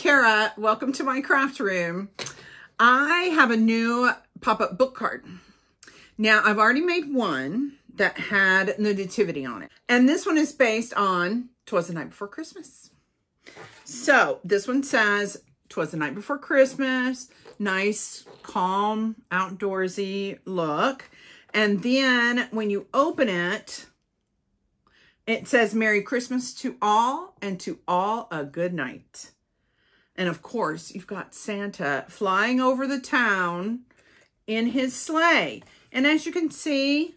Kara. Welcome to my craft room. I have a new pop-up book card. Now, I've already made one that had the nativity on it. And this one is based on 'Twas the Night Before Christmas. So this one says, 'Twas the night before Christmas. Nice, calm, outdoorsy look. And then when you open it, it says, Merry Christmas to all, and to all a good night. And of course, you've got Santa flying over the town in his sleigh. And as you can see,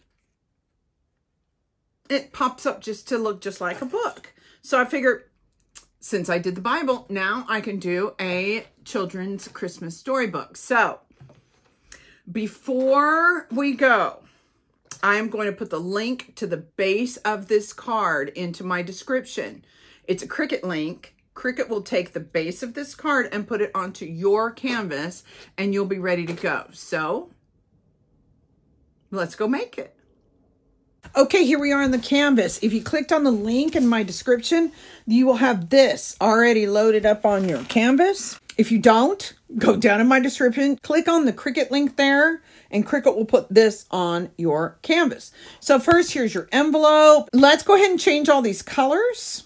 it pops up just to look just like a book. So I figured, since I did the Bible, now I can do a children's Christmas storybook. So before we go, I am going to put the link to the base of this card into my description. It's a Cricut link. Cricut will take the base of this card and put it onto your canvas, and you'll be ready to go. So let's go make it. Okay, here we are on the canvas. If you clicked on the link in my description, you will have this already loaded up on your canvas. If you don't, go down in my description, click on the Cricut link there, and Cricut will put this on your canvas. So first, here's your envelope. Let's go ahead and change all these colors.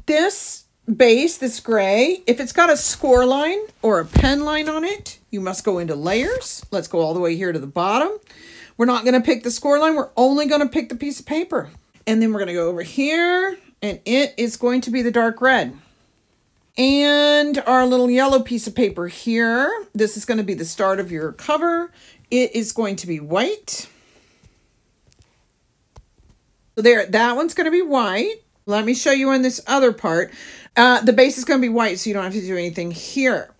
This base, this gray, if it's got a score line or a pen line on it, you must go into layers. Let's go all the way here to the bottom. We're not going to pick the score line. We're only going to pick the piece of paper. And then we're going to go over here, and it is going to be the dark red. And our little yellow piece of paper here, this is going to be the start of your cover. It is going to be white. So there, that one's going to be white. Let me show you on this other part. The base is going to be white, so you don't have to do anything here.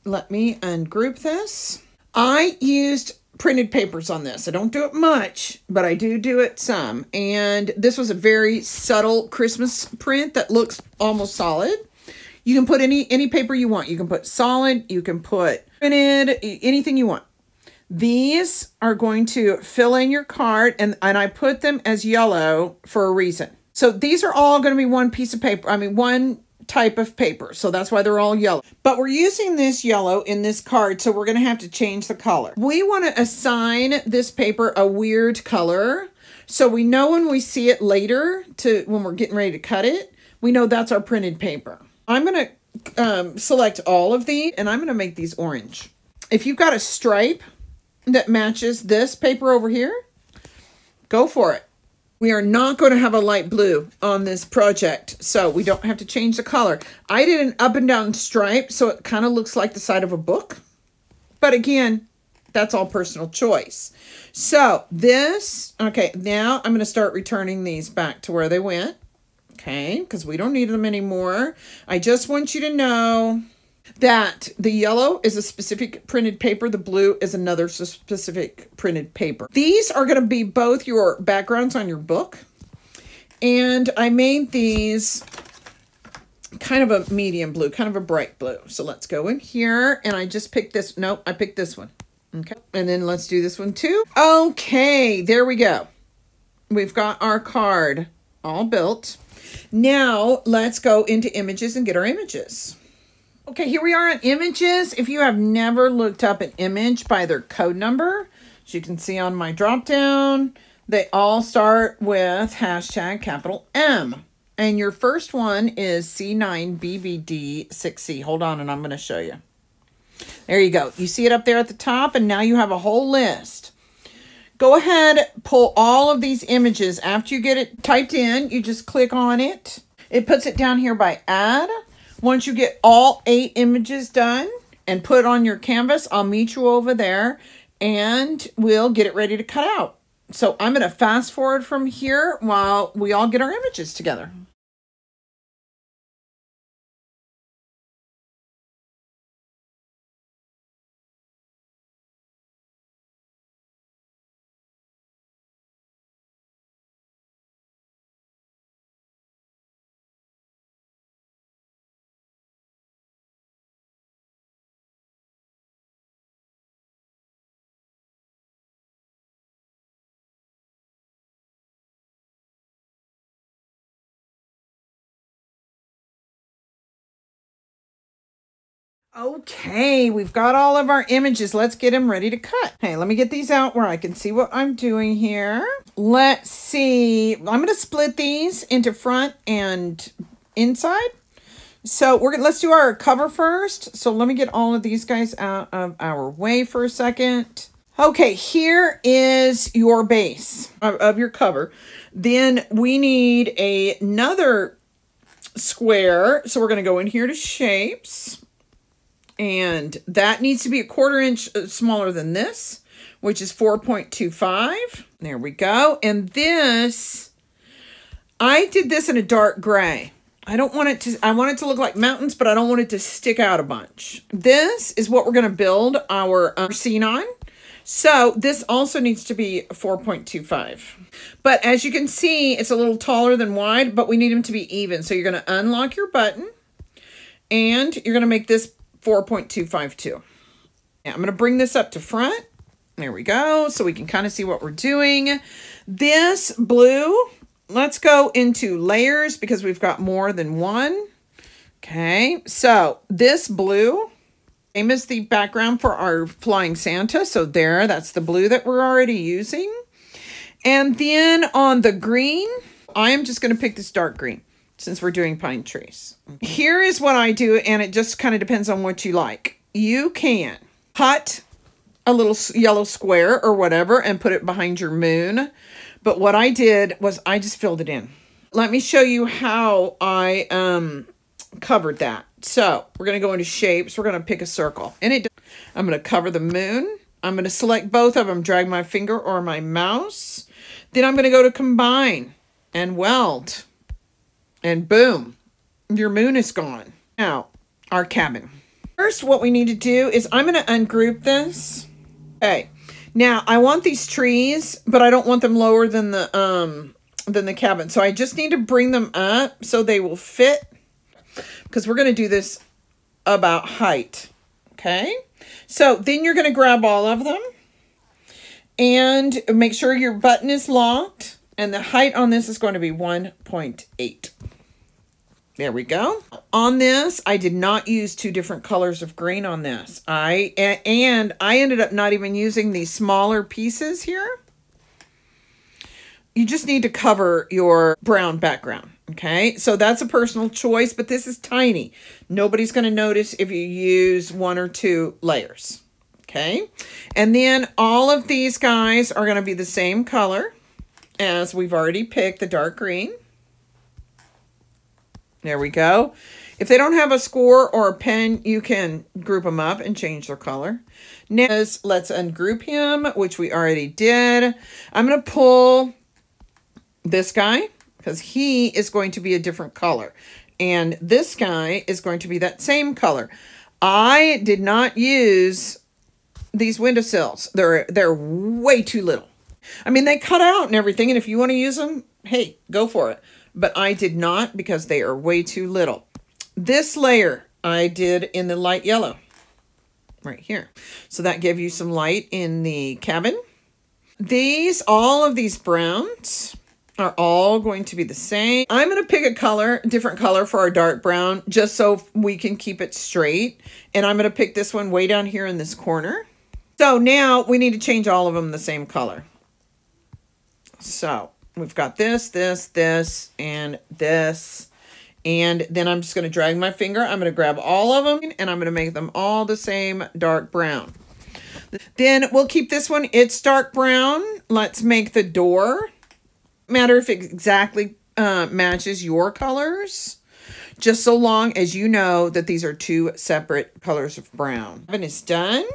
Let me ungroup this. I used printed papers on this. I don't do it much, but I do it some. And this was a very subtle Christmas print that looks almost solid. You can put any paper you want. You can put solid, you can put printed, anything you want. These are going to fill in your card, and I put them as yellow for a reason. So these are all going to be one piece of paper. I mean, one type of paper. So that's why they're all yellow. But we're using this yellow in this card, so we're going to have to change the color. We want to assign this paper a weird color, so we know when we see it later, when we're getting ready to cut it, we know that's our printed paper. I'm going to select all of these, and I'm going to make these orange. If you've got a stripe that matches this paper over here, go for it. We are not going to have a light blue on this project, so we don't have to change the color. I did an up and down stripe, so it kind of looks like the side of a book. But again, that's all personal choice. So this, okay, now I'm going to start returning these back to where they went. Okay, because we don't need them anymore. I just want you to know that the yellow is a specific printed paper. The blue is another specific printed paper. These are going to be both your backgrounds on your book. And I made these kind of a medium blue, kind of a bright blue. So let's go in here, and I just picked this. Nope, I picked this one. Okay, and then let's do this one too. Okay, there we go. We've got our card all built. Now let's go into images and get our images. Okay, here we are on images. If you have never looked up an image by their code number, as you can see on my drop down, they all start with #M. And your first one is C9BBD6C. Hold on, and I'm going to show you. There you go. You see it up there at the top, and now you have a whole list. Go ahead, pull all of these images. After you get it typed in, you just click on it. It puts it down here by add. Once you get all 8 images done and put on your canvas, I'll meet you over there and we'll get it ready to cut out. So I'm going to fast forward from here while we all get our images together. Okay, we've got all of our images. Let's get them ready to cut. Hey, let me get these out where I can see what I'm doing here. Let's see. I'm going to split these into front and inside. So let's do our cover first. So let me get all of these guys out of our way for a second. Okay, here is your base of your cover. Then we need another square. So we're going to go in here to shapes. And that needs to be a 1/4 inch smaller than this, which is 4.25. There we go. And this, I did this in a dark gray. I want it to look like mountains, but I don't want it to stick out a bunch. This is what we're going to build our scene on. So this also needs to be 4.25. But as you can see, it's a little taller than wide, but we need them to be even. So you're going to unlock your button and you're going to make this 4.252. Now I'm going to bring this up to front. There we go. So we can kind of see what we're doing. This blue, let's go into layers because we've got more than one. Okay. So this blue, same as the background for our flying Santa. So there, that's the blue that we're already using. And then on the green, I am just going to pick this dark green, since we're doing pine trees. Here is what I do, and it just kind of depends on what you like. You can cut a little yellow square or whatever and put it behind your moon. But what I did was I just filled it in. Let me show you how I covered that. So we're going to go into shapes. We're going to pick a circle. And I'm going to cover the moon. I'm going to select both of them, drag my finger or my mouse. Then I'm going to go to combine and weld. And boom, your moon is gone. Now, our cabin. First, what we need to do is I'm going to ungroup this. Okay. Now, I want these trees, but I don't want them lower than the cabin. So I just need to bring them up so they will fit, because we're going to do this about height. Okay. So then you're going to grab all of them and make sure your button is locked. And the height on this is going to be 1.8. There we go. On this, I did not use 2 different colors of green on this. I ended up not even using these smaller pieces here. You just need to cover your brown background. Okay, so that's a personal choice, but this is tiny. Nobody's going to notice if you use 1 or 2 layers. Okay, and then all of these guys are going to be the same color as we've already picked, the dark green. There we go. If they don't have a score or a pen, you can group them up and change their color. Next, let's ungroup him, which we already did. I'm going to pull this guy because he is going to be a different color. And this guy is going to be that same color. I did not use these windowsills. They're way too little. I mean, they cut out and everything. And if you want to use them, hey, go for it. But I did not because they are way too little. This layer I did in the light yellow right here. So that gave you some light in the cabin. All of these browns are all going to be the same. I'm going to pick a different color for our dark brown, just so we can keep it straight. And I'm going to pick this one way down here in this corner. So now we need to change all of them the same color. So we've got this, and this. And then I'm just going to drag my finger. I'm going to grab all of them and I'm going to make them all the same dark brown. Then we'll keep this one. It's dark brown. Let's make the door. Matter if it exactly matches your colors, just so long as you know that these are 2 separate colors of brown. And it's done.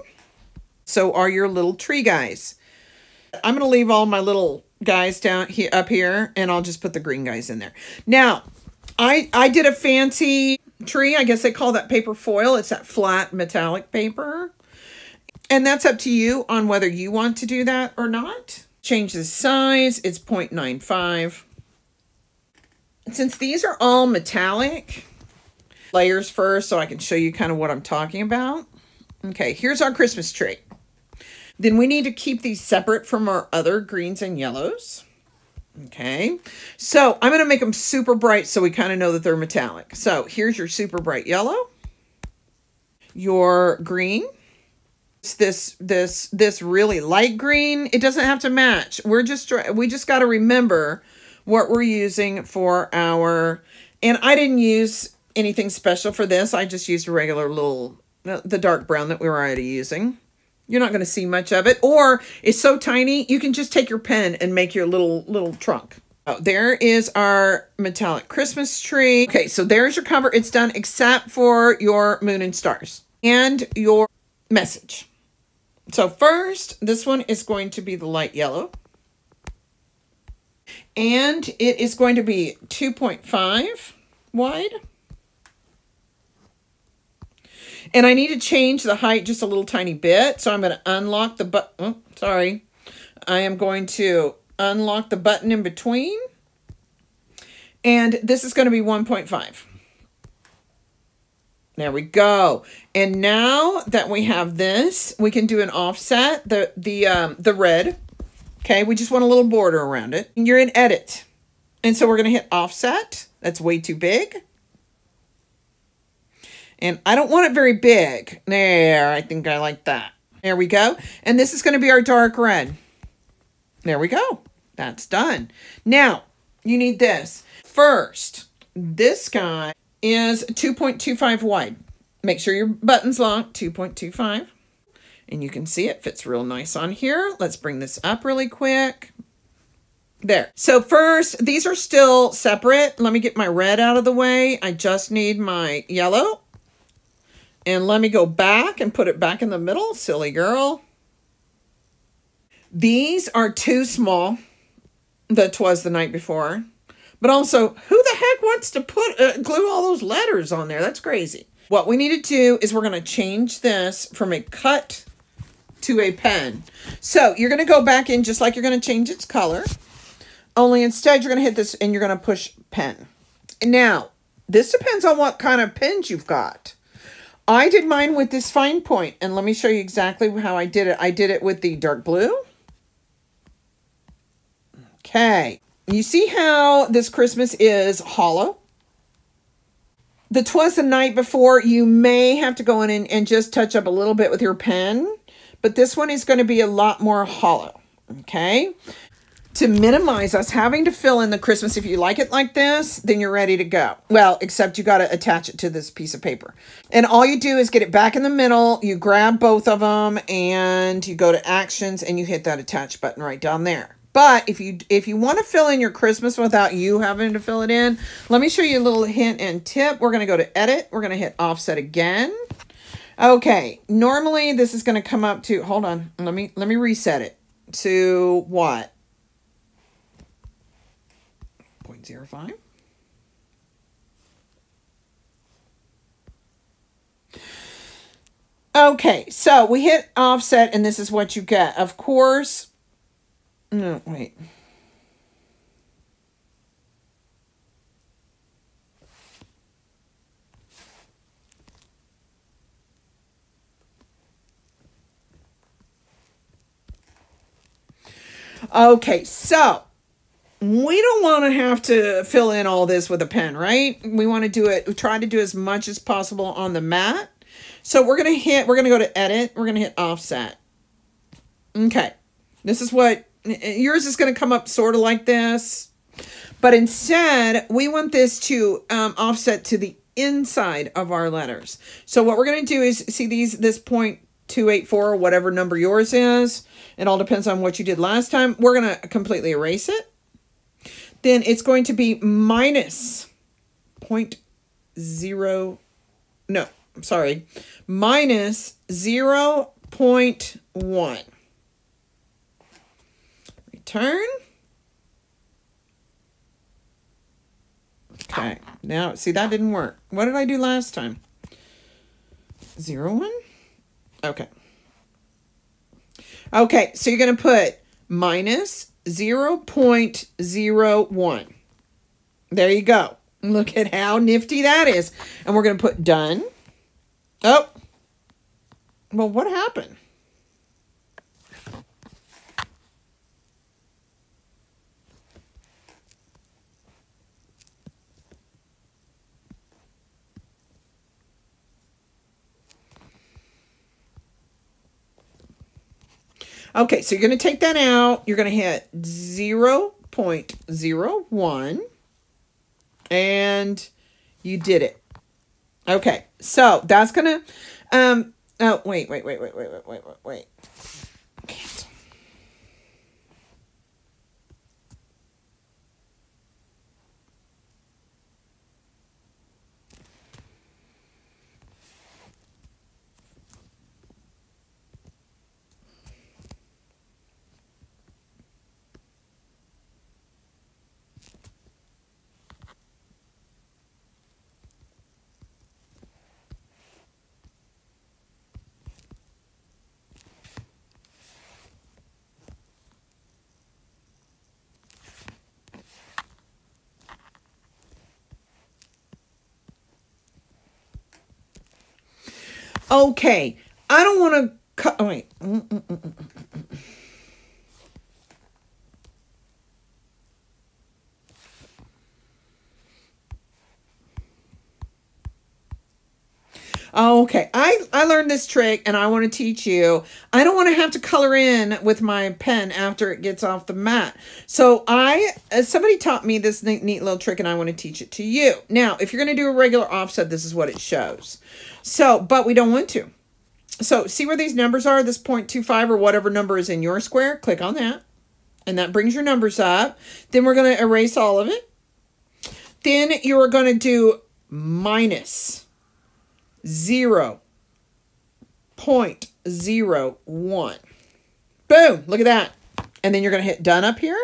So are your little tree guys. I'm going to leave all my little guys down here, up here, and I'll just put the green guys in there. Now, I did a fancy tree. I guess they call that paper foil. It's that flat metallic paper. And that's up to you on whether you want to do that or not. Change the size. It's 0.95. Since these are all metallic, layers first so I can show you kind of what I'm talking about. Okay, here's our Christmas tree. Then we need to keep these separate from our other greens and yellows. Okay, so I'm going to make them super bright so we kind of know that they're metallic. So here's your super bright yellow. your green. It's this really light green. It doesn't have to match. We just got to remember what we're using for our, and I didn't use anything special for this. I just used a regular little, the dark brown that we were already using. You're not going to see much of it, or it's so tiny, you can just take your pen and make your little trunk. Oh, there is our metallic Christmas tree. Okay, so there's your cover. It's done except for your moon and stars and your message. So first, this one is going to be the light yellow. And it is going to be 2.5 wide. And I need to change the height just a little tiny bit. So I'm going to unlock the button. Oh, sorry. I am going to unlock the button in between. And this is going to be 1.5. There we go. And now that we have this, we can do an offset, the red. Okay, we just want a little border around it. And you're in edit. And so we're going to hit offset. That's way too big. And I don't want it very big. There, I think I like that. There we go. And this is going to be our dark red. There we go. That's done. Now, you need this. First, this guy is 2.25 wide. Make sure your button's locked, 2.25. And you can see it fits real nice on here. Let's bring this up really quick. There. So first, these are still separate. Let me get my red out of the way. I just need my yellow. And let me go back and put it back in the middle. Silly girl. These are too small. The 'Twas the Night Before. But also, who the heck wants to put glue all those letters on there? That's crazy. What we need to do is we're going to change this from a cut to a pen. So you're going to go back in just like you're going to change its color. Only instead you're going to hit this and you're going to push pen. Now, this depends on what kind of pens you've got. I did mine with this fine point. And let me show you exactly how I did it. I did it with the dark blue. Okay. You see how this Christmas is hollow? The 'Twas the Night Before, you may have to go in and just touch up a little bit with your pen. But this one is going to be a lot more hollow. Okay? To minimize us having to fill in the Christmas, if you like it like this, then you're ready to go. Well, except you got to attach it to this piece of paper. And all you do is get it back in the middle. You grab both of them and you go to actions and you hit that attach button right down there. But if you want to fill in your Christmas without you having to fill it in, let me show you a little hint and tip. We're going to go to edit. We're going to hit offset again. Okay. Normally this is going to come up to, hold on. Let me reset it to what? 0.05. Okay. So we hit offset and this is what you get. Of course. No, wait. Okay, so we don't want to have to fill in all this with a pen, right? We want to do it, try to do as much as possible on the mat. So we're going to go to edit. We're going to hit offset. Okay. This is what yours is going to come up sort of like this, but instead we want this to offset to the inside of our letters. So what we're going to do is see this 0.284 or whatever number yours is. It all depends on what you did last time. We're going to completely erase it. Then it's going to be minus minus 0.1. Return. Okay, now see that didn't work. What did I do last time? 0.1. Okay. Okay, so you're going to put minus 0.01. There you go. Look at how nifty that is. And we're going to put done. Oh. Well, what happened? Okay, so you're going to take that out. You're going to hit 0.01 and you did it. Okay, so that's going to, oh, wait. Cancel. Okay, I don't want to cut. Oh, wait. Okay, I learned this trick and I want to teach you. I don't want to have to color in with my pen after it gets off the mat. So somebody taught me this neat little trick and I want to teach it to you. Now, if you're going to do a regular offset, this is what it shows. So, but we don't want to. So see where these numbers are, this 0.25 or whatever number is in your square, click on that. And that brings your numbers up. Then we're going to erase all of it. Then you're going to do minus 0.01. Boom, look at that. And then you're going to hit done up here.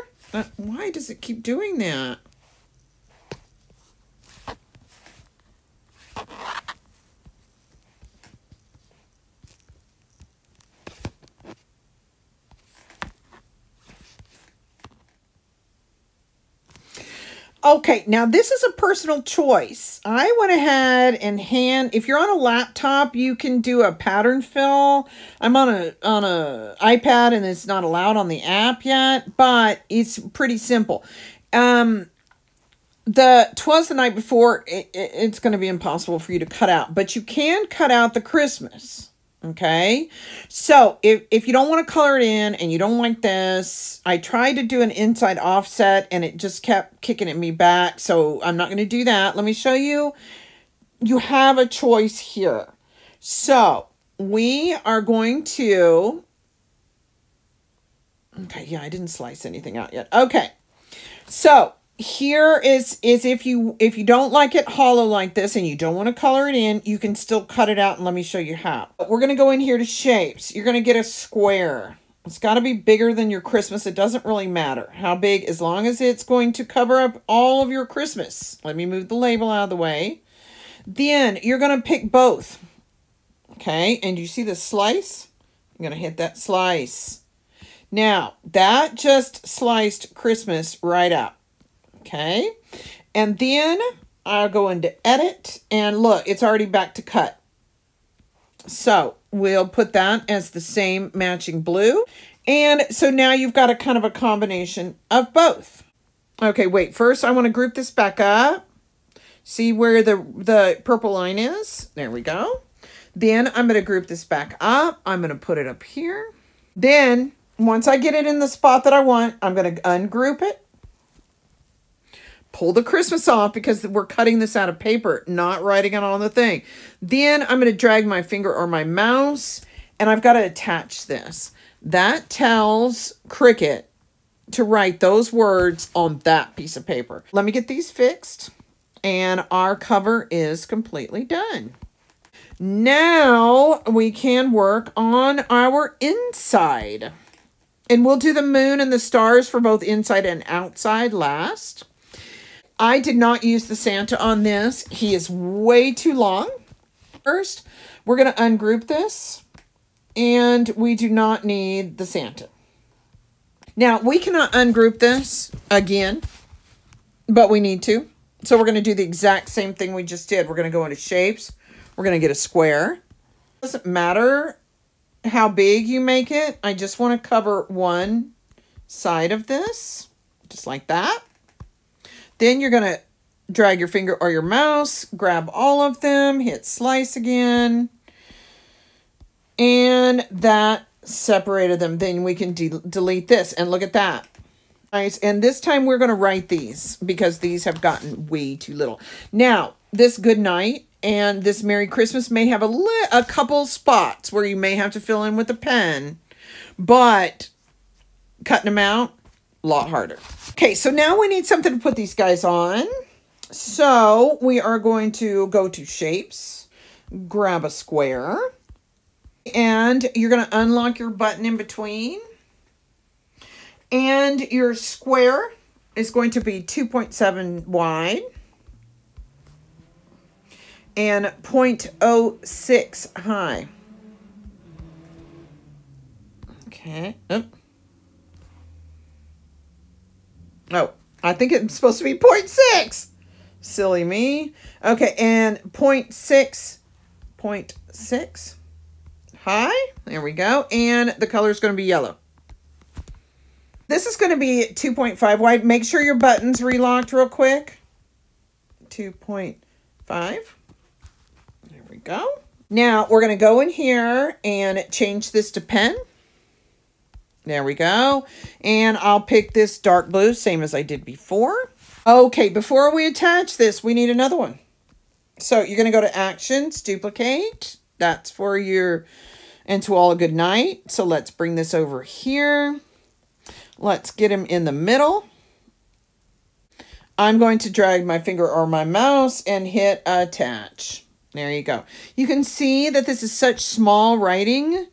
Why does it keep doing that? Okay, now this is a personal choice. I went ahead and if you're on a laptop, you can do a pattern fill. I'm on a iPad and it's not allowed on the app yet, but it's pretty simple. 'Twas the Night Before, it's going to be impossible for you to cut out, but you can cut out the Christmas. Okay, so if you don't want to color it in and you don't like this, I tried to do an inside offset and it just kept kicking at me back. So I'm not going to do that. Let me show you. You have a choice here. So we are going to, okay, yeah, I didn't slice anything out yet. Okay, so here is if you don't like it hollow like this and you don't want to color it in, you can still cut it out and let me show you how. We're going to go in here to shapes. You're going to get a square. It's got to be bigger than your Christmas. It doesn't really matter how big, as long as it's going to cover up all of your Christmas. Let me move the label out of the way. Then you're going to pick both. Okay, and you see the slice? I'm going to hit that slice. Now, that just sliced Christmas right out. Okay, and then I'll go into edit and look, it's already back to cut. So we'll put that as the same matching blue. And so now you've got a kind of a combination of both. Okay, wait, first I want to group this back up. See where the purple line is? There we go. Then I'm going to group this back up. I'm going to put it up here. Then once I get it in the spot that I want, I'm going to ungroup it. Pull the Christmas off because we're cutting this out of paper, not writing it on the thing. Then I'm going to drag my finger or my mouse, and I've got to attach this. That tells Cricut to write those words on that piece of paper. Let me get these fixed, and our cover is completely done. Now we can work on our inside. And we'll do the moon and the stars for both inside and outside last. I did not use the Santa on this. He is way too long. First, we're going to ungroup this, and we do not need the Santa. Now, we cannot ungroup this again, but we need to. So we're going to do the exact same thing we just did. We're going to go into shapes. We're going to get a square. It doesn't matter how big you make it. I just want to cover one side of this, just like that. Then you're going to drag your finger or your mouse, grab all of them, hit slice again. And that separated them, then we can delete this. And look at that. Nice. And this time we're going to write these because these have gotten way too little. Now, this good night and this Merry Christmas may have a couple spots where you may have to fill in with a pen, but cutting them out, a lot harder. Okay, so now we need something to put these guys on. So we are going to go to Shapes, grab a square, and you're going to unlock your button in between. And your square is going to be 2.7 wide and 0.06 high. Okay. Oh, I think it's supposed to be 0.6. Silly me. Okay, and 0.6 high. There we go. And the color is going to be yellow. This is going to be 2.5 wide. Make sure your button's relocked real quick. 2.5. There we go. Now, we're going to go in here and change this to pen. There we go. And I'll pick this dark blue, same as I did before. Okay, before we attach this, we need another one. So you're going to go to Actions, Duplicate. That's for your And To All a Good Night. So let's bring this over here. Let's get him in the middle. I'm going to drag my finger or my mouse and hit attach. There you go. You can see that this is such small writing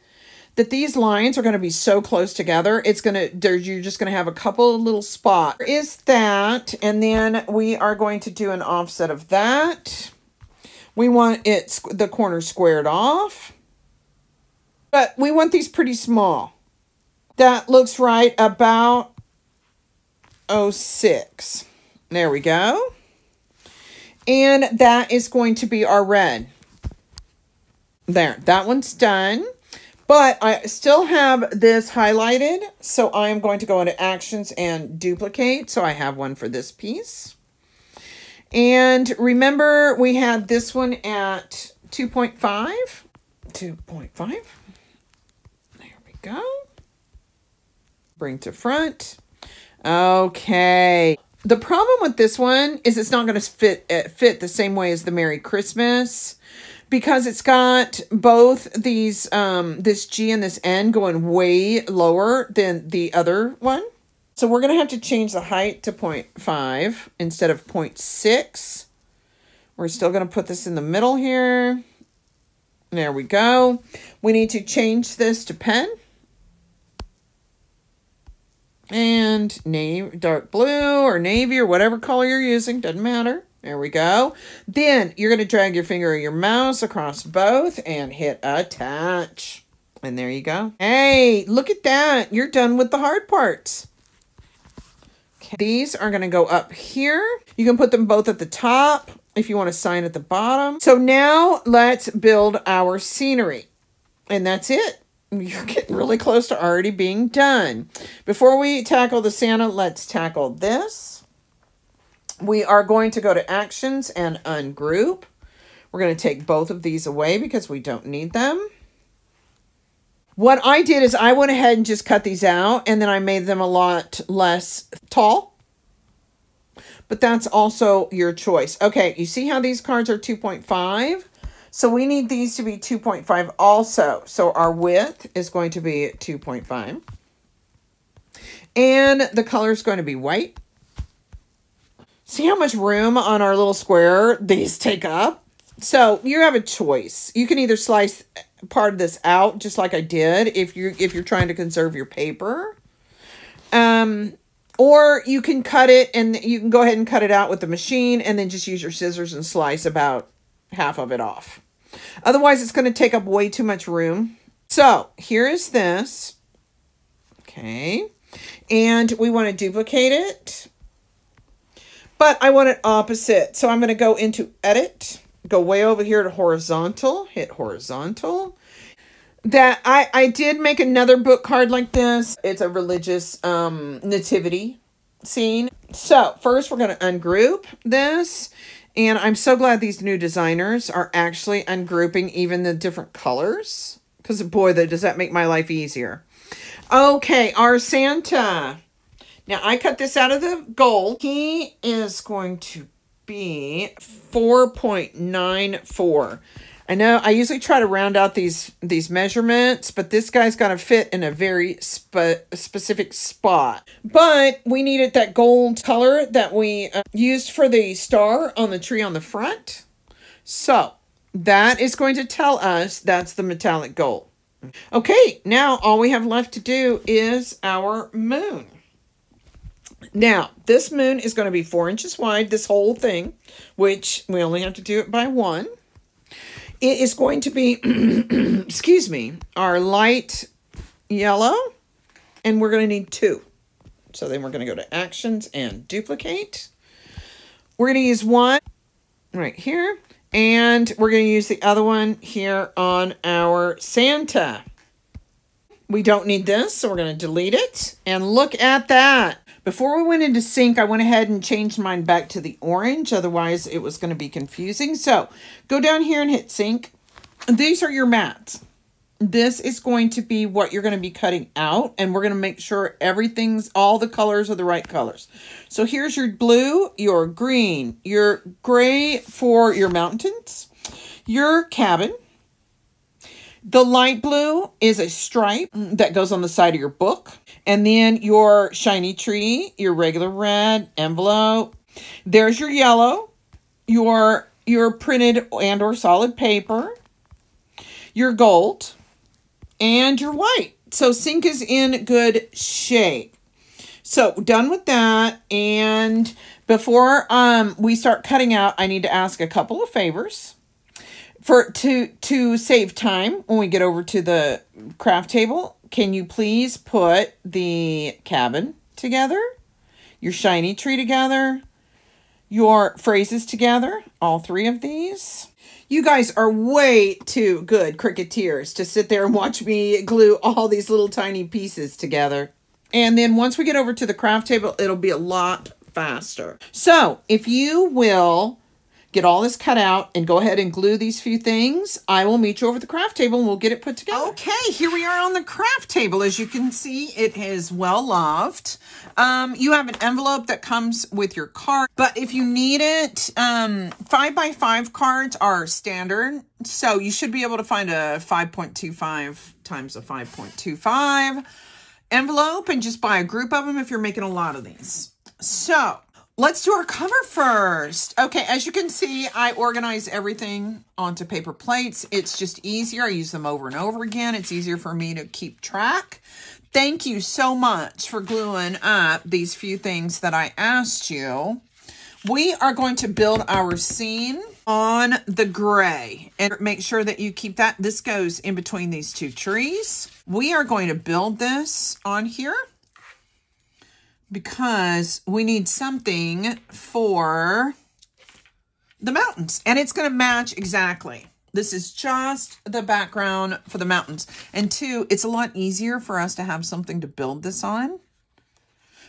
that these lines are going to be so close together. You're just going to have a couple of little spots. There is that, and then we are going to do an offset of that. We want the corner squared off, but we want these pretty small. That looks right about 0.06. There we go. And that is going to be our red. There, that one's done. But I still have this highlighted, so I am going to go into Actions and Duplicate. So I have one for this piece. And remember, we had this one at 2.5. 2.5. There we go. Bring to front. Okay. The problem with this one is it's not going to fit the same way as the Merry Christmas, because it's got both these, this G and this N going way lower than the other one. So we're going to have to change the height to 0.5 instead of 0.6. We're still going to put this in the middle here. There we go. We need to change this to pen. And dark blue or navy or whatever color you're using, doesn't matter. There we go. Then you're going to drag your finger or your mouse across both and hit attach. And there you go. Hey, look at that. You're done with the hard parts. Okay. These are going to go up here. You can put them both at the top if you want to sign at the bottom. So now let's build our scenery. And that's it. You're getting really close to already being done. Before we tackle the Santa, let's tackle this. We are going to go to Actions and Ungroup. We're going to take both of these away because we don't need them. What I did is I went ahead and just cut these out, and then I made them a lot less tall. But that's also your choice. Okay, you see how these cards are 2.5? So we need these to be 2.5 also. So our width is going to be 2.5. And the color is going to be white. See how much room on our little square these take up? So you have a choice. You can either slice part of this out, just like I did, if you're trying to conserve your paper. Or you can cut it, and you can go ahead and cut it out with the machine and then just use your scissors and slice about half of it off. Otherwise, it's going to take up way too much room. So here is this. Okay. And we want to duplicate it. But I want it opposite. So I'm going to go into Edit. Go way over here to Horizontal. Hit Horizontal. That I did make another book card like this. It's a religious nativity scene. So first we're going to ungroup this. And I'm so glad these new designers are actually ungrouping even the different colors, Because boy, does that make my life easier. Okay, our Santa. Now, I cut this out of the gold. He is going to be 4.94. I know I usually try to round out these measurements, but this guy's got to fit in a very specific spot. But we needed that gold color that we used for the star on the tree on the front. So that is going to tell us that's the metallic gold. Okay, now all we have left to do is our moon. Now, this moon is going to be 4 inches wide, this whole thing, which we only have to do it by 1. It is going to be, excuse me, our light yellow, and we're going to need 2. So then we're going to go to Actions and Duplicate. We're going to use 1 right here. And we're going to use the other one here on our Santa. We don't need this, so we're going to delete it. And look at that. Before we went into sync, I went ahead and changed mine back to the orange. Otherwise, it was going to be confusing. So go down here and hit sync. These are your mats. This is going to be what you're going to be cutting out. And we're going to make sure all the colors are the right colors. So here's your blue, your green, your gray for your mountains, your cabin. The light blue is a stripe that goes on the side of your book. And then your shiny tree, your regular red envelope. There's your yellow, your printed and or solid paper, your gold, and your white. So sync is in good shape. So done with that. And before we start cutting out, I need to ask a couple of favors. To save time when we get over to the craft table, can you please put the cabin together, your shiny tree together, your phrases together, all 3 of these? You guys are way too good Cricuteers to sit there and watch me glue all these little tiny pieces together. And then once we get over to the craft table, it'll be a lot faster. So if you will get all this cut out and go ahead and glue these few things, I will meet you over at the craft table and we'll get it put together. Okay, here we are on the craft table. As you can see, it is well loved. You have an envelope that comes with your card, but if you need it, 5x5 cards are standard. So you should be able to find a 5.25 times a 5.25 envelope and just buy a group of them if you're making a lot of these. So let's do our cover first. Okay, as you can see, I organize everything onto paper plates. It's just easier. I use them over and over again. It's easier for me to keep track. Thank you so much for gluing up these few things that I asked you. We are going to build our scene on the gray and make sure that you keep that. This goes in between these 2 trees. We are going to build this on here because we need something for the mountains. And it's going to match exactly. This is just the background for the mountains. And 2, it's a lot easier for us to have something to build this on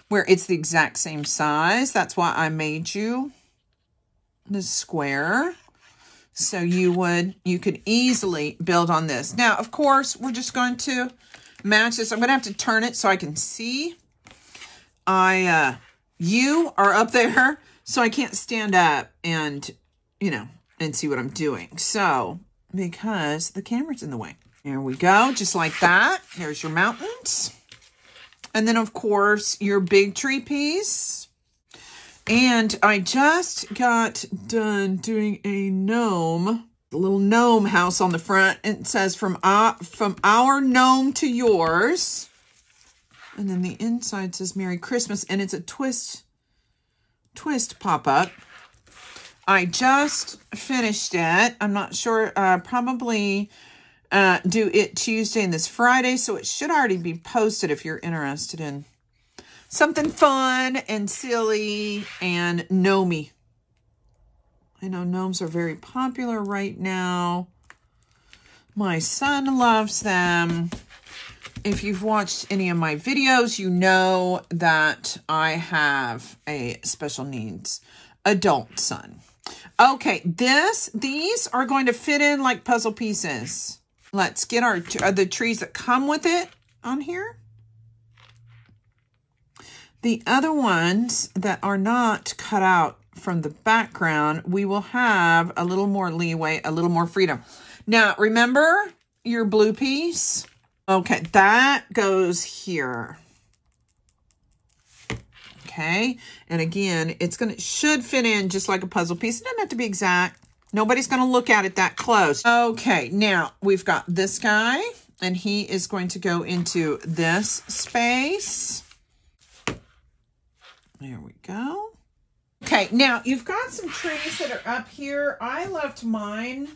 where it's the exact same size. That's why I made you this square. So you could easily build on this. Now, of course, we're just going to match this. I'm going to have to turn it so I can see. You are up there, so I can't stand up and, and see what I'm doing. So, because the camera's in the way. There we go, just like that. Here's your mountains. And then, of course, your big tree piece. And I just got done doing a little gnome house on the front. And it says, from our gnome to yours. And then the inside says Merry Christmas, and it's a twist pop-up. I just finished it. I'm not sure, probably do it Tuesday and this Friday, so it should already be posted if you're interested in something fun and silly and gnomey. I know gnomes are very popular right now. My son loves them. If you've watched any of my videos, you know that I have a special needs adult son. Okay, these are going to fit in like puzzle pieces. Let's get our the trees that come with it on here. The other ones that are not cut out from the background, we will have a little more leeway, a little more freedom. Now, remember your blue piece? Okay, that goes here. Okay, and again, should fit in just like a puzzle piece. It doesn't have to be exact. Nobody's going to look at it that close. Okay, now we've got this guy, and he is going to go into this space. There we go. Okay, now you've got some trees that are up here. I left mine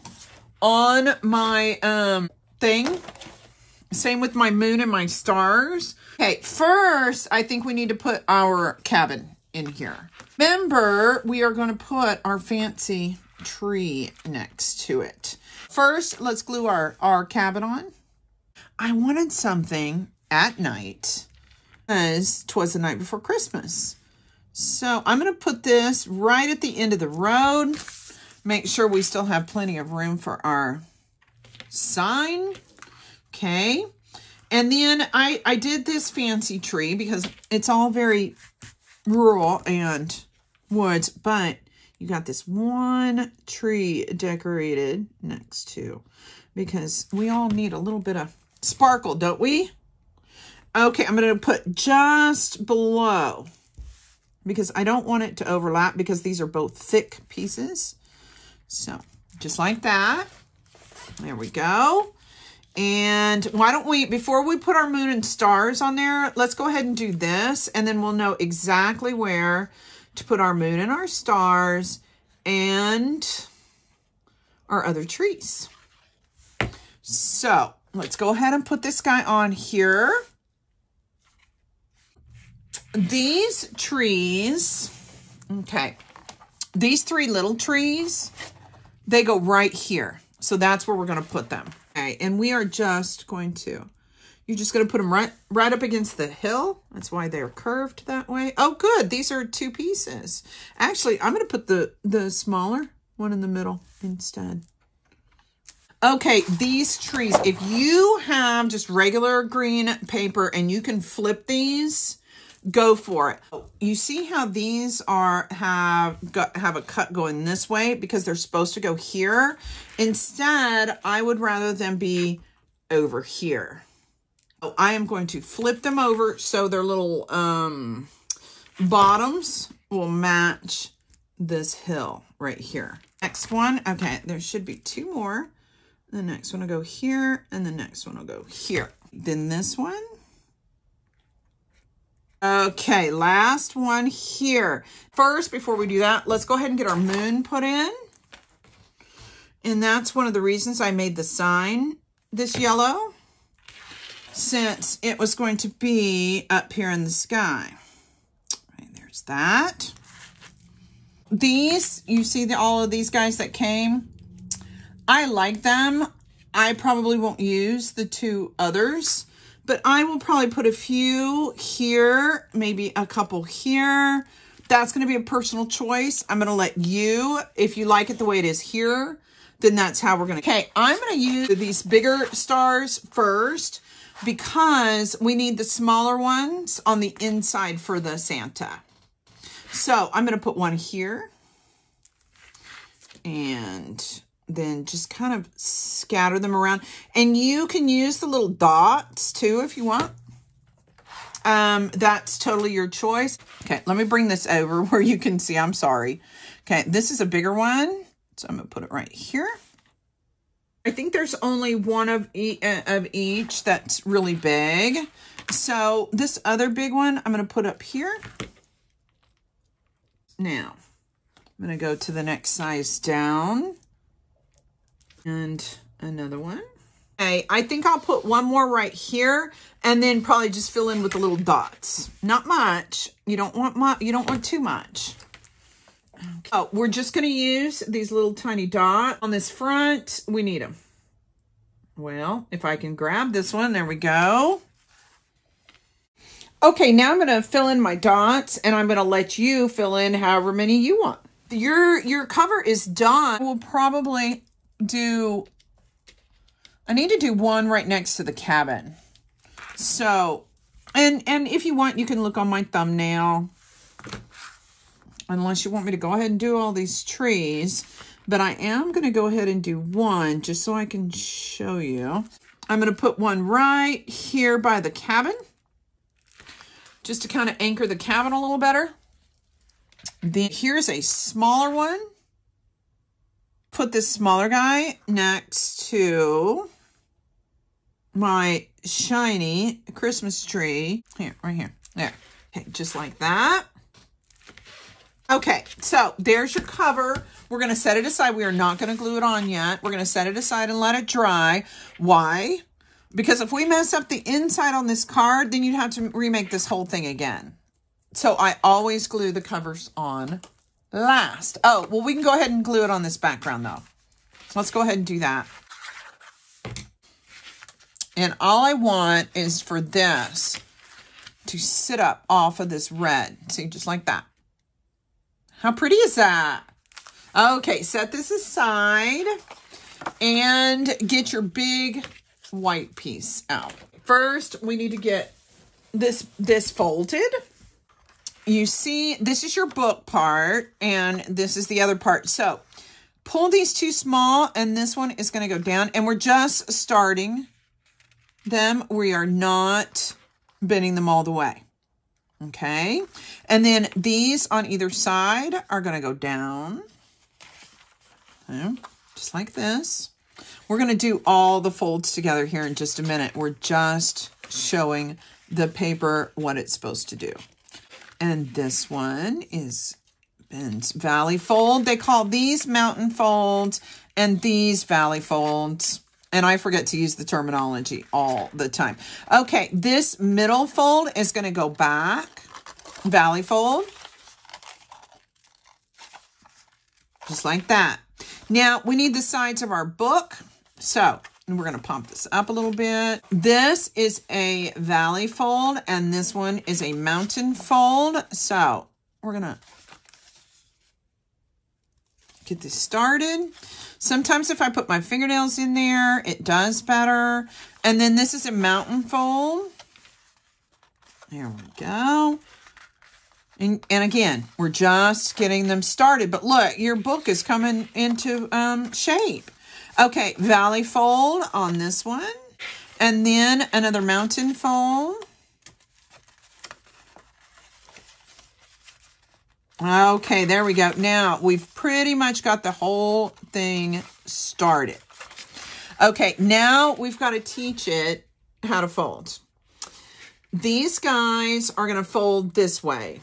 on my thing. Same with my moon and my stars. Okay, first, I think we need to put our cabin in here. Remember, we are going to put our fancy tree next to it. First, let's glue our cabin on. I wanted something at night because 'twas the night before Christmas. So I'm going to put this right at the end of the road. Make sure we still have plenty of room for our sign. Okay. And then I did this fancy tree because it's all very rural and woods, but you got this one tree decorated next to, because we all need a little bit of sparkle, don't we? Okay, I'm going to put just below, because I don't want it to overlap, because these are both thick pieces. So just like that. There we go. And why don't we, before we put our moon and stars on there, let's go ahead and do this, and then we'll know exactly where to put our moon and our stars and our other trees. So let's go ahead and put this guy on here. These trees, okay, these three little trees, they go right here. So that's where we're going to put them. Okay, and we are just going to, you're just going to put them right up against the hill. That's why they're curved that way. Oh, good. These are two pieces. Actually, I'm going to put the smaller one in the middle instead. Okay, these trees, if you have just regular green paper and you can flip these, go for it. You see how these have a cut going this way because they're supposed to go here. Instead, I would rather them be over here. I am going to flip them over so their little bottoms will match this hill right here. Next one, okay, there should be two more. The next one will go here, and the next one will go here. Then this one. Okay, last one here. First, before we do that, let's go ahead and get our moon put in. And that's one of the reasons I made the sign this yellow, since it was going to be up here in the sky. Right, there's that. These, you see all of these guys that came? I like them. I probably won't use the two others, but I will probably put a few here, maybe a couple here. That's going to be a personal choice. I'm going to let you, if you like it the way it is here, then that's how we're going to. Okay, I'm going to use these bigger stars first because we need the smaller ones on the inside for the Santa. So I'm going to put one here and then just kind of scatter them around. And you can use the little dots too if you want. That's totally your choice. Okay, let me bring this over where you can see. I'm sorry. Okay, this is a bigger one. So I'm going to put it right here. I think there's only one of each that's really big. So this other big one, I'm going to put up here. Now, I'm going to go to the next size down. And another one. Okay, I think I'll put one more right here and then probably just fill in with the little dots. Not much. You don't want too much. Okay. Oh, we're just going to use these little tiny dots on this front. We need them. Well, if I can grab this one, there we go. Okay, now I'm going to fill in my dots and I'm going to let you fill in however many you want. Your cover is done. We'll probably do I need to do one right next to the cabin. So, and if you want, you can look on my thumbnail. Unless you want me to go ahead and do all these trees. But I am going to go ahead and do one just so I can show you. I'm going to put one right here by the cabin. Just to kind of anchor the cabin a little better. Then here's a smaller one. Put this smaller guy next to my shiny Christmas tree. Here, right here. There. Okay, just like that. Okay, so there's your cover. We're going to set it aside. We are not going to glue it on yet. We're going to set it aside and let it dry. Why? Because if we mess up the inside on this card, then you'd have to remake this whole thing again. So I always glue the covers on last. Oh, well, we can go ahead and glue it on this background, though. Let's go ahead and do that. And all I want is for this to sit up off of this red. See, just like that. How pretty is that? Okay, set this aside and get your big white piece out. First, we need to get this folded. You see, this is your book part, and this is the other part. So, pull these two small, and this one is going to go down, and we're just starting them. We are not bending them all the way. Okay, and then these on either side are going to go down. Okay. Just like this. We're going to do all the folds together here in just a minute. We're just showing the paper what it's supposed to do. And this one is bends valley fold. They call these mountain folds and these valley folds. And I forget to use the terminology all the time. Okay, this middle fold is going to go back. Valley fold. Just like that. Now, we need the sides of our book. So, we're going to pump this up a little bit. This is a valley fold, and this one is a mountain fold. So, we're going to get this started. Sometimes if I put my fingernails in there, it does better. And then this is a mountain fold. There we go. And again, we're just getting them started. But look, your book is coming into shape. Okay, valley fold on this one. And then another mountain fold. Okay, there we go. Now, we've pretty much got the whole thing started. Okay, now we've got to teach it how to fold. These guys are going to fold this way.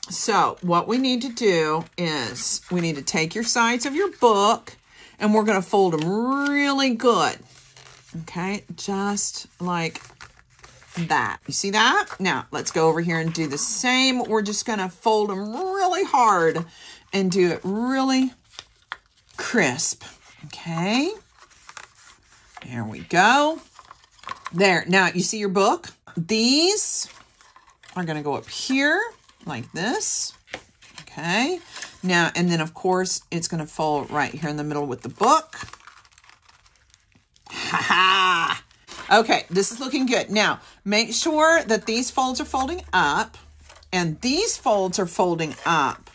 So what we need to do is we need to take your sides of your book and we're going to fold them really good. Okay, just like that. You see that? Now let's go over here and do the same. We're just going to fold them really hard and do it really crisp. Okay, there we go. There. Now you see your book? These are going to go up here. Like this. Okay. Now, and then of course, it's going to fold right here in the middle with the book. Ha ha. Okay, this is looking good. Now, make sure that these folds are folding up and these folds are folding up.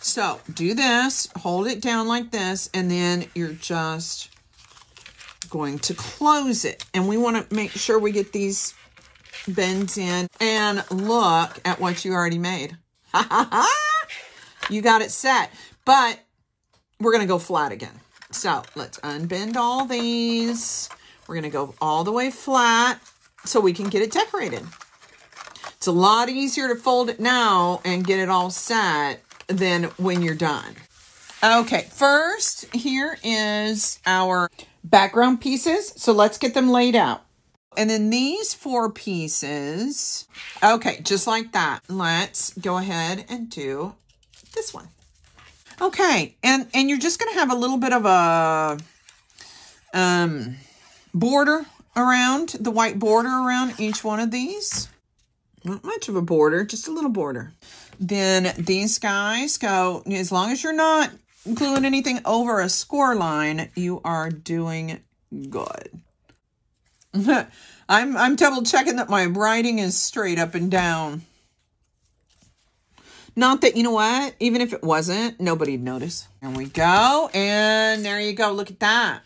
So, do this, hold it down like this, and then you're just going to close it. And we want to make sure we get these bends in and look at what you already made. You got it set, but we're going to go flat again. So let's unbend all these. We're going to go all the way flat so we can get it decorated. It's a lot easier to fold it now and get it all set than when you're done. Okay, first here is our background pieces. So let's get them laid out. And then these 4 pieces, okay, just like that. Let's go ahead and do this one. Okay, and you're just going to have a little bit of a border around, the white border around each one of these. Not much of a border, just a little border. Then these guys go, as long as you're not gluing anything over a score line, you are doing good. I'm double checking that my writing is straight up and down. Not that, you know what? Even if it wasn't, nobody'd notice. There we go. And there you go. Look at that.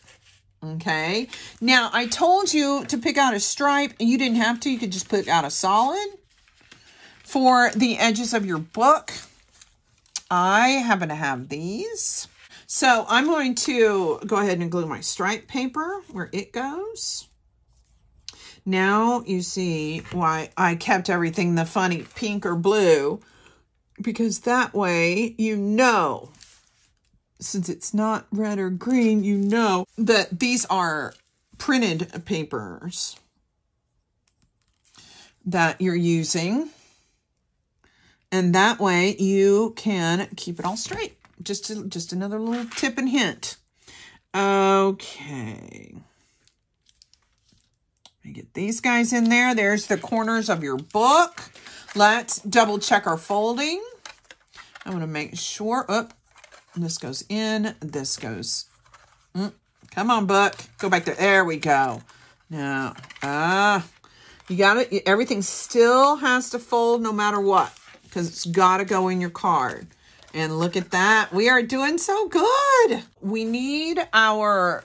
Okay. Now, I told you to pick out a stripe, and you didn't have to. You could just pick out a solid for the edges of your book. I happen to have these. So I'm going to go ahead and glue my stripe paper where it goes. Now you see why I kept everything the funny pink or blue, because that way you know, since it's not red or green, you know that these are printed papers that you're using. And that way you can keep it all straight. Just another little tip and hint. Okay. Let me get these guys in there. There's the corners of your book. Let's double check our folding. I want to make sure. Oh, this goes in. This goes. Come on, book. Go back there. There we go. Now, you got it. Everything still has to fold no matter what, because it's got to go in your card. And look at that. We are doing so good. We need our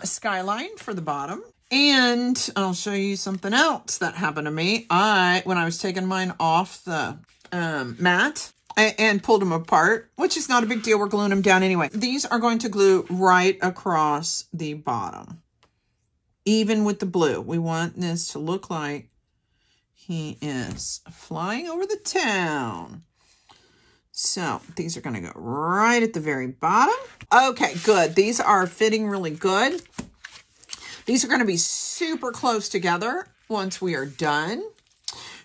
skyline for the bottom. And I'll show you something else that happened to me. When I was taking mine off the mat and pulled them apart, which is not a big deal. We're gluing them down anyway. These are going to glue right across the bottom. Even with the blue. We want this to look like he is flying over the town. So these are going to go right at the very bottom. Okay, good. These are fitting really good. These are going to be super close together once we are done.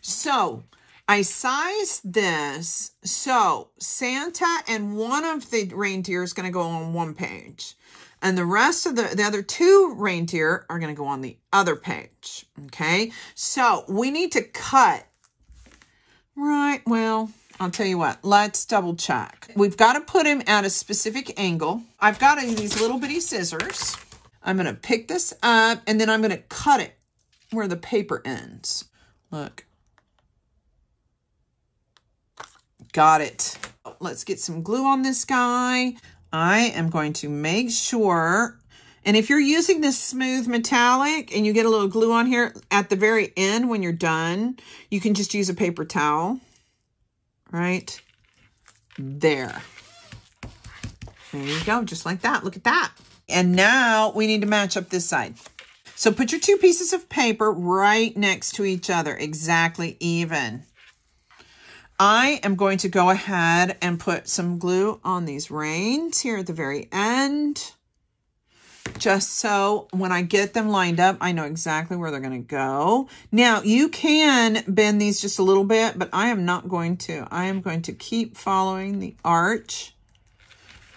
So I sized this. So Santa and one of the reindeer is going to go on one page. And the rest of the other two reindeer are going to go on the other page. Okay. So we need to cut. Right. Well, I'll tell you what, let's double check. We've got to put him at a specific angle. I've got these little bitty scissors. I'm going to pick this up and then I'm going to cut it where the paper ends. Look. Got it. Let's get some glue on this guy. I am going to make sure, and if you're using this smooth metallic and you get a little glue on here at the very end when you're done, you can just use a paper towel. Right there. There you go, just like that. Look at that. And now we need to match up this side. So put your two pieces of paper right next to each other, exactly even. I am going to go ahead and put some glue on these reins here at the very end. Just so when I get them lined up, I know exactly where they're going to go. Now, you can bend these just a little bit, but I am not going to. I am going to keep following the arch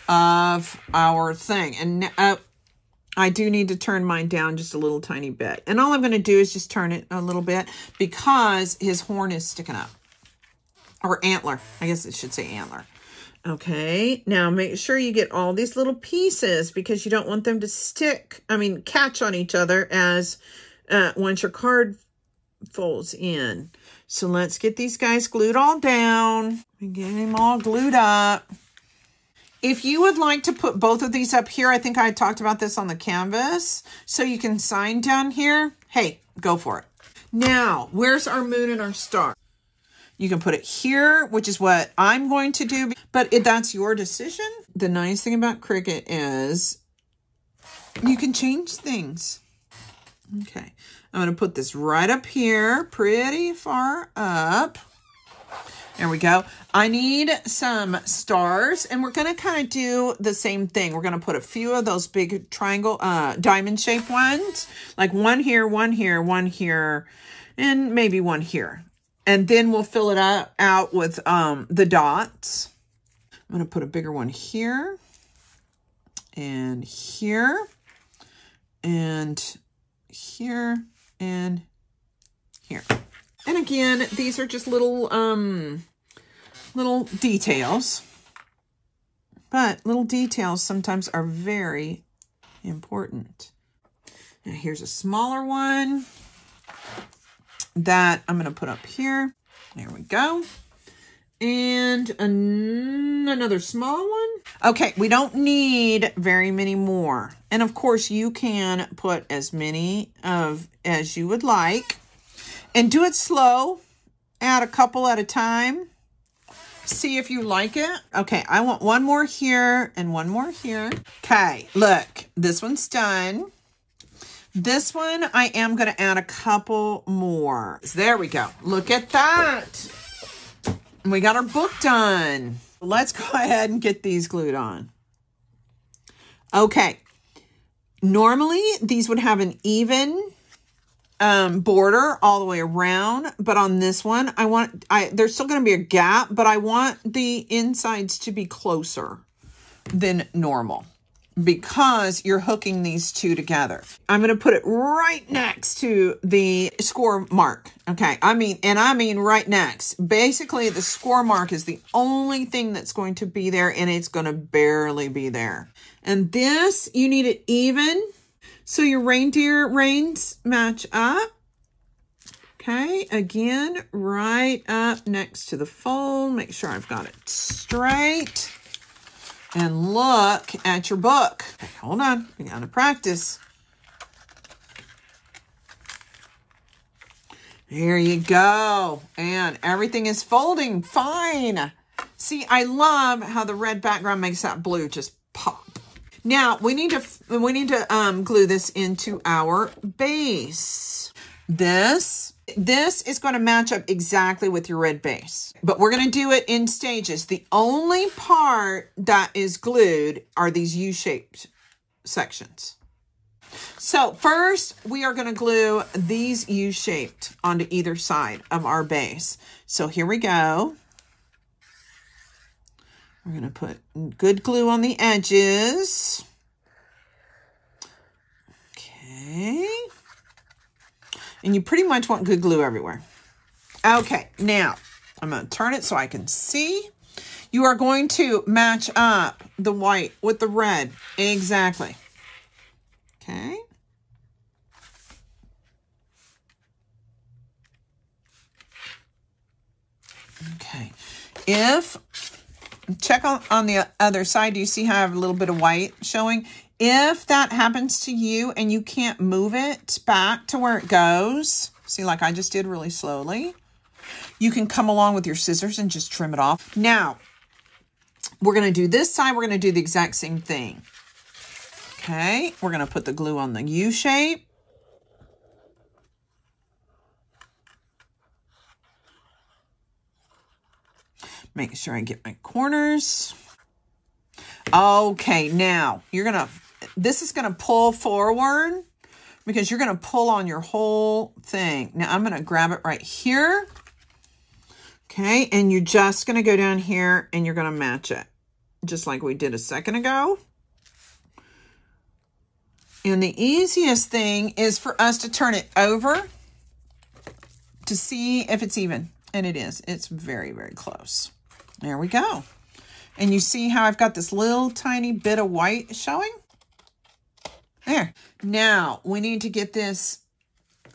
of our thing. And I do need to turn mine down just a little tiny bit. And all I'm going to do is just turn it a little bit because his horn is sticking up. Or antler. I guess it should say antler. Okay, now make sure you get all these little pieces because you don't want them to catch on each other as once your card folds in. So let's get these guys glued all down and get them all glued up. If you would like to put both of these up here, I think I talked about this on the canvas, so you can sign down here. Hey, go for it. Now, where's our moon and our star? You can put it here, which is what I'm going to do, but that's your decision. The nice thing about Cricut is you can change things. Okay, I'm going to put this right up here, pretty far up. There we go. I need some stars, and we're going to kind of do the same thing. We're going to put a few of those big triangle, diamond-shaped ones, like one here, one here, one here, and maybe one here. And then we'll fill it out with the dots. I'm going to put a bigger one here and here and here and here. And again, these are just little details. But little details sometimes are very important. Now here's a smaller one that I'm going to put up here. There we go. And another small one. Okay, we don't need very many more. And of course, you can put as many as you would like. And do it slow. Add a couple at a time. See if you like it. Okay, I want one more here and one more here. Okay, look, this one's done. This one, I am going to add a couple more. There we go. Look at that. We got our book done. Let's go ahead and get these glued on. Okay. Normally, these would have an even border all the way around, but on this one, there's still going to be a gap, but I want the insides to be closer than normal because you're hooking these two together. I'm going to put it right next to the score mark. Okay. I mean right next. Basically, the score mark is the only thing that's going to be there, and it's going to barely be there. And this, you need it even. So your reindeer reins match up. Okay, again, right up next to the fold. Make sure I've got it straight. And look at your book. Okay, hold on, we gotta practice. There you go. And everything is folding fine. See, I love how the red background makes that blue just pop. Now, we need to glue this into our base. This is going to match up exactly with your red base, but we're going to do it in stages. The only part that is glued are these U-shaped sections. So first, we are going to glue these U-shaped onto either side of our base. So here we go. We're going to put good glue on the edges. Okay. And you pretty much want good glue everywhere. Okay, now I'm going to turn it so I can see. You are going to match up the white with the red. Exactly. Okay. Okay. Check on the other side. Do you see how I have a little bit of white showing? If that happens to you and you can't move it back to where it goes, see, like I just did really slowly, you can come along with your scissors and just trim it off. Now, we're going to do this side. We're going to do the exact same thing. Okay, we're going to put the glue on the U shape. Make sure I get my corners. Okay, now this is going to pull forward because you're going to pull on your whole thing. Now I'm going to grab it right here. Okay, and you're just going to go down here and you're going to match it just like we did a second ago. And the easiest thing is for us to turn it over to see if it's even. And it is. It's very, very close. There we go. And you see how I've got this little tiny bit of white showing? There. Now, we need to get this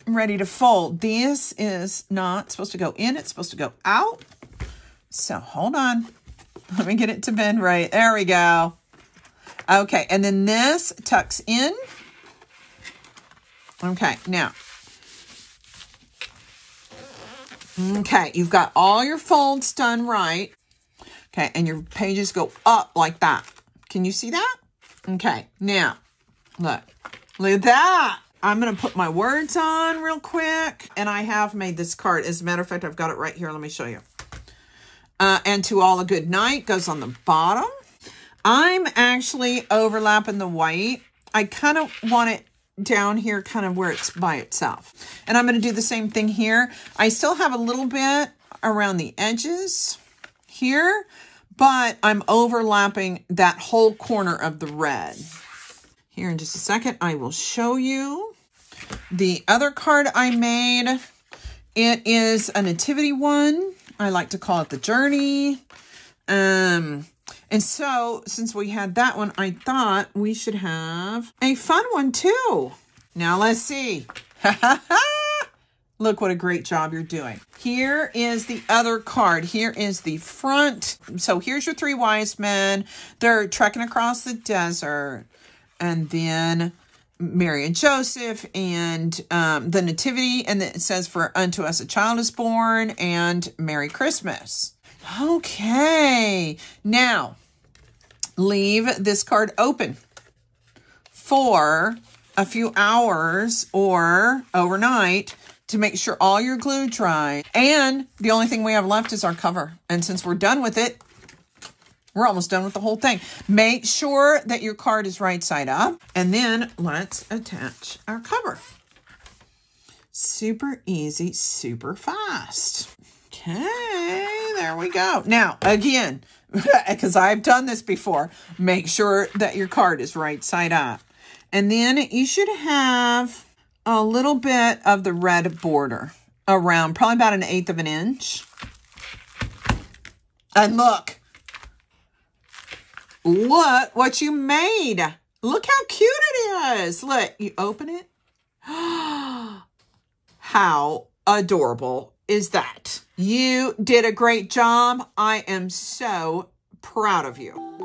ready to fold. This is not supposed to go in. It's supposed to go out. So, hold on. Let me get it to bend right. There we go. Okay, and then this tucks in. Okay, now. Okay, you've got all your folds done right. Okay, and your pages go up like that. Can you see that? Okay, now, look at that. I'm going to put my words on real quick, and I have made this card. As a matter of fact, I've got it right here. Let me show you. And to all a good night goes on the bottom. I'm actually overlapping the white. I kind of want it down here kind of where it's by itself. And I'm going to do the same thing here. I still have a little bit around the edges here, but I'm overlapping that whole corner of the red. Here in just a second, I will show you the other card I made. It is a nativity one. I like to call it the journey. And so since we had that one, I thought we should have a fun one too. Now let's see. Look what a great job you're doing. Here is the other card. Here is the front. So here's your three wise men. They're trekking across the desert. And then Mary and Joseph and the Nativity. And then it says, for unto us a child is born, and Merry Christmas. Okay. Now, leave this card open for a few hours or overnight to make sure all your glue dry. And the only thing we have left is our cover. And since we're done with it, we're almost done with the whole thing. Make sure that your card is right side up. And then let's attach our cover. Super easy, super fast. Okay, there we go. Now, again, because I've done this before, make sure that your card is right side up. And then you should have a little bit of the red border around, probably about 1/8 of an inch. And look what you made. Look how cute it is. Look, you open it. How adorable is that? You did a great job. I am so proud of you.